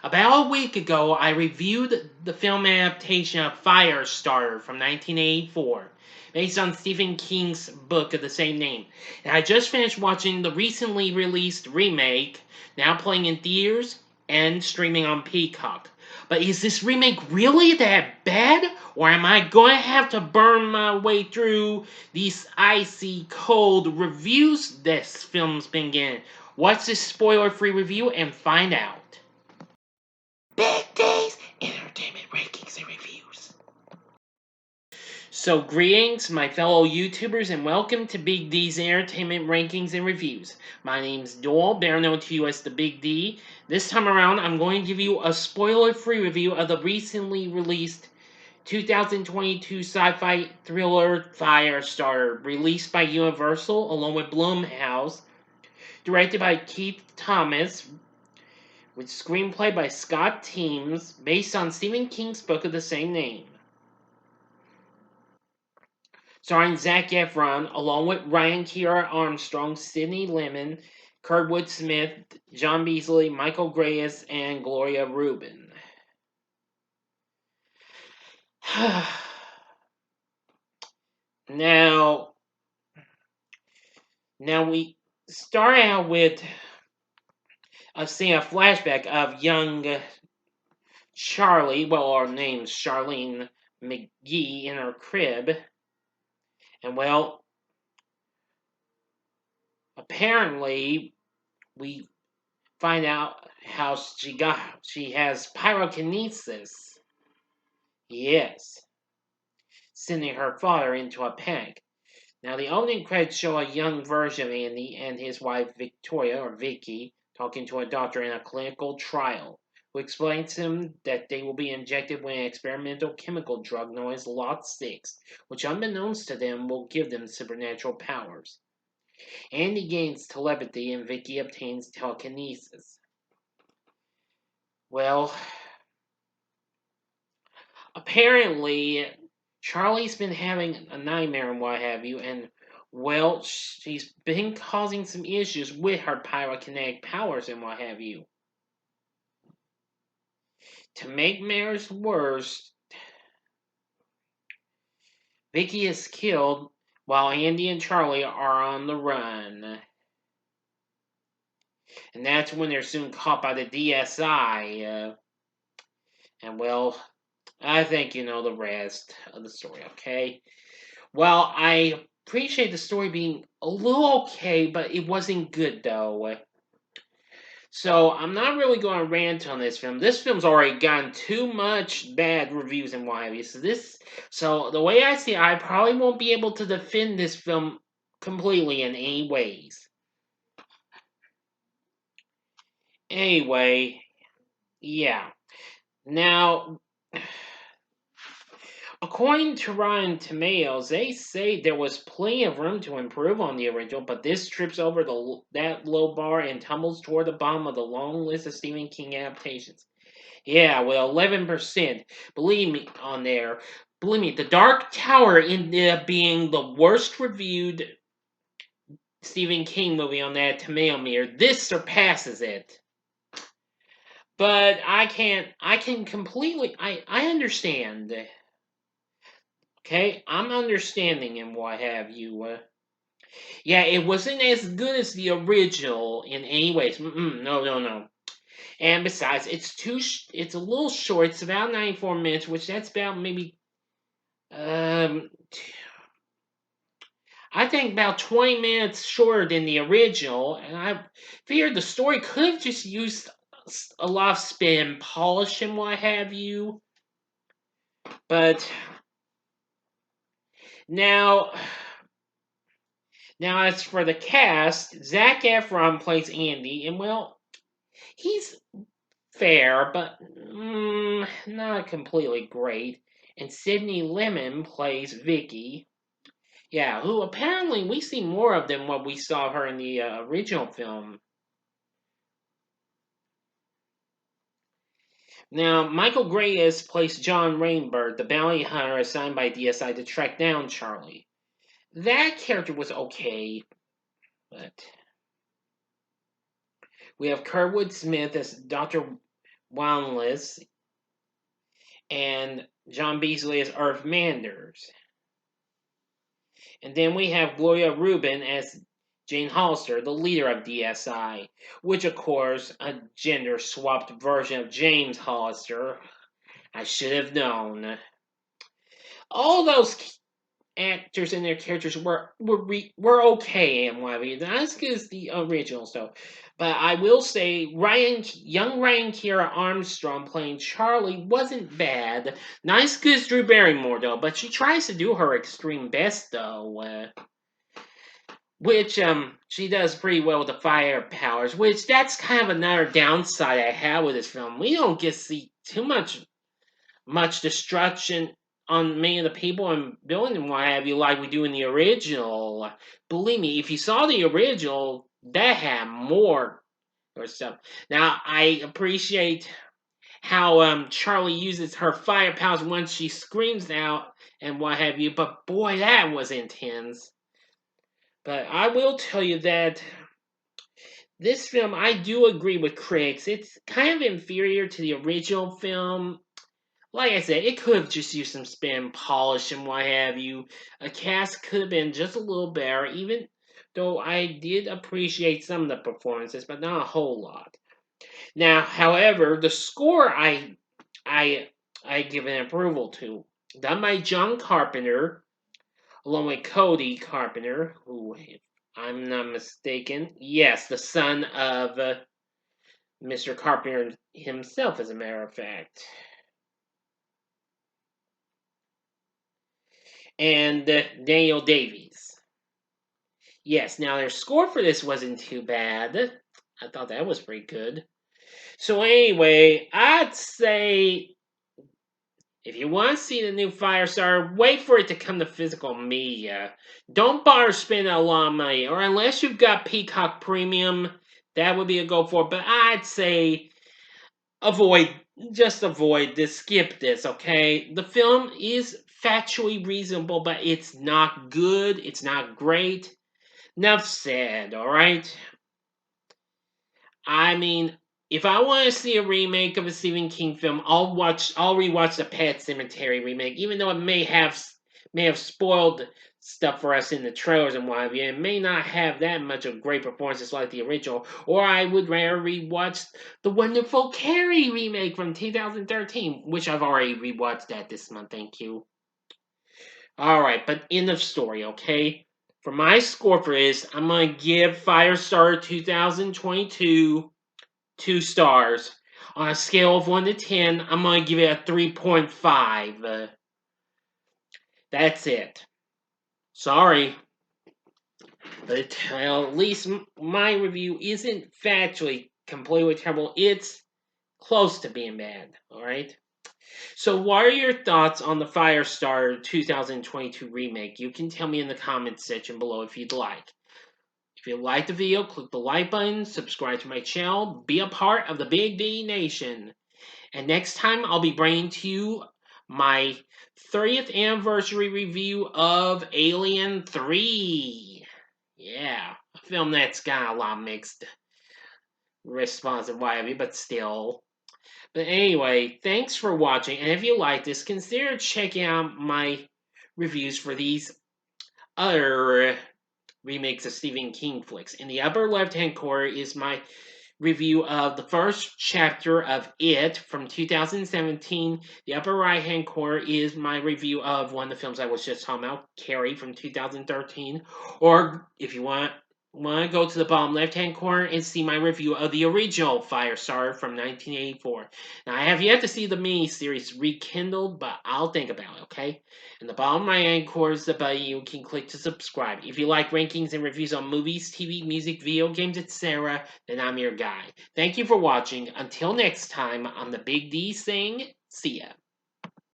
About a week ago, I reviewed the film adaptation of Firestarter from 1984, based on Stephen King's book of the same name. And I just finished watching the recently released remake, now playing in theaters and streaming on Peacock. But is this remake really that bad? Or am I going to have to burn my way through these icy cold reviews this film's been getting? Watch this spoiler-free review and find out. Big D's Entertainment Rankings and Reviews. So greetings, my fellow YouTubers, and welcome to Big D's Entertainment Rankings and Reviews. My name's Doyle, better known to you as the Big D. This time around, I'm going to give you a spoiler-free review of the recently released 2022 sci-fi thriller Firestarter, released by Universal along with Blumhouse, directed by Keith Thomas, with screenplay by Scott Teems, based on Stephen King's book of the same name. Starring Zac Efron, along with Ryan Kiera Armstrong, Sydney Lemmon, Kurtwood Smith, John Beasley, Michael Greyeyes, and Gloria Rubin. Now we start out with seeing a flashback of young Charlie, well, her name's Charlene McGee, in her crib. And well, apparently, we find out how she has pyrokinesis. Yes. Sending her father into a panic. Now, the opening credits show a young version of Andy and his wife Victoria, or Vicky, talking to a doctor in a clinical trial, who explains to him that they will be injected with an experimental chemical drug known as Lot 6, which unbeknownst to them will give them supernatural powers. Andy gains telepathy and Vicky obtains telekinesis. Well, apparently, Charlie's been having a nightmare and what have you, and well, she's been causing some issues with her pyrokinetic powers and what have you. To make matters worse, Vicky is killed while Andy and Charlie are on the run. And that's when they're soon caught by the DSI. And well, I think you know the rest of the story, okay? Well, I appreciate the story being a little okay, but it wasn't good though. So I'm not really going to rant on this film. This film's already gotten too much bad reviews and what have you. So the way I see it, I probably won't be able to defend this film completely in any ways. Anyway, yeah. Now, according to Rotten Tomatoes, they say there was plenty of room to improve on the original, but this trips over that low bar and tumbles toward the bottom of the long list of Stephen King adaptations. Yeah, well, 11%. Believe me, on there. Believe me, The Dark Tower ended up being the worst reviewed Stephen King movie on that tomato meter. This surpasses it. But I can completely, I understand. Okay, I'm understanding and what have you. Yeah, it wasn't as good as the original in any ways. No. And besides, it's a little short. It's about 94 minutes, which that's about maybe, I think about 20 minutes shorter than the original. And I feared the story could have just used a lot of spin and polish and what have you. But now as for the cast, Zac Efron plays Andy, and well, he's fair, but not completely great. And Sydney Lemmon plays Vicky. Yeah, who apparently we see more of than what we saw her in the original film. Now, Michael Greyeyes plays John Rainbird, the bounty hunter assigned by DSI to track down Charlie. That character was okay, but we have Kurtwood Smith as Dr. Wanless, and John Beasley as Earth Manders. And then we have Gloria Reuben as Jane Hollister, the leader of DSI, which of course a gender swapped version of James Hollister. I should have known. All those actors and their characters were okay in YB. Not as good as the originals though. But I will say, young Ryan Kiera Armstrong playing Charlie wasn't bad. Not as good as Drew Barrymore though, but she tries to do her extreme best though. Which she does pretty well with the fire powers. Which that's kind of another downside I have with this film. We don't get to see too much destruction on many of the people and building and what have you, like we do in the original. Believe me, if you saw the original, that had more or stuff. Now I appreciate how Charlie uses her fire powers once she screams out and what have you, but boy, that was intense. But I will tell you that this film, I do agree with critics. It's kind of inferior to the original film. Like I said, it could have just used some spin polish and what have you. A cast could have been just a little better, even though I did appreciate some of the performances, but not a whole lot. Now, however, the score I give an approval to. Done by John Carpenter, along with Cody Carpenter, who, if I'm not mistaken, yes, the son of Mr. Carpenter himself, as a matter of fact. And Daniel Davies. Yes, now their score for this wasn't too bad. I thought that was pretty good. So anyway, I'd say if you want to see the new Firestarter, wait for it to come to physical media. Don't bother spending a lot of money, or unless you've got Peacock Premium, that would be a go for. But I'd say just avoid this, skip this, okay? The film is factually reasonable, but it's not good, it's not great. Enough said, alright? I mean, if I want to see a remake of a Stephen King film, I'll rewatch the Pet Cemetery remake, even though it may have spoiled stuff for us in the trailers and what have you. It may not have that much of great performances like the original, or I would rather rewatch the wonderful Carrie remake from 2013, which I've already rewatched that this month. Thank you. All right, but end of story. Okay. For my score for this, I'm gonna give Firestarter 2022 2 stars. On a scale of 1 to 10, I'm going to give it a 3.5. That's it. Sorry. But at least my review isn't factually completely terrible. It's close to being bad. Alright? So what are your thoughts on the Firestarter 2022 remake? You can tell me in the comments section below if you'd like. If you liked the video, click the like button, subscribe to my channel, be a part of the Big D Nation. And next time, I'll be bringing to you my 30th anniversary review of Alien 3. Yeah, a film that's got a lot of mixed response and what have you, but still. But anyway, thanks for watching, and if you like this, consider checking out my reviews for these other remakes of Stephen King flicks. In the upper left-hand corner is my review of the first chapter of It from 2017. The upper right-hand corner is my review of one of the films I was just talking about, Carrie from 2013. Or if you want to go to the bottom left-hand corner and see my review of the original Firestarter from 1984. Now, I have yet to see the mini-series Rekindled, but I'll think about it, okay? In the bottom right-hand corner is the button you can click to subscribe. If you like rankings and reviews on movies, TV, music, video games, etc., then I'm your guy. Thank you for watching. Until next time, I'm the Big D saying, see ya.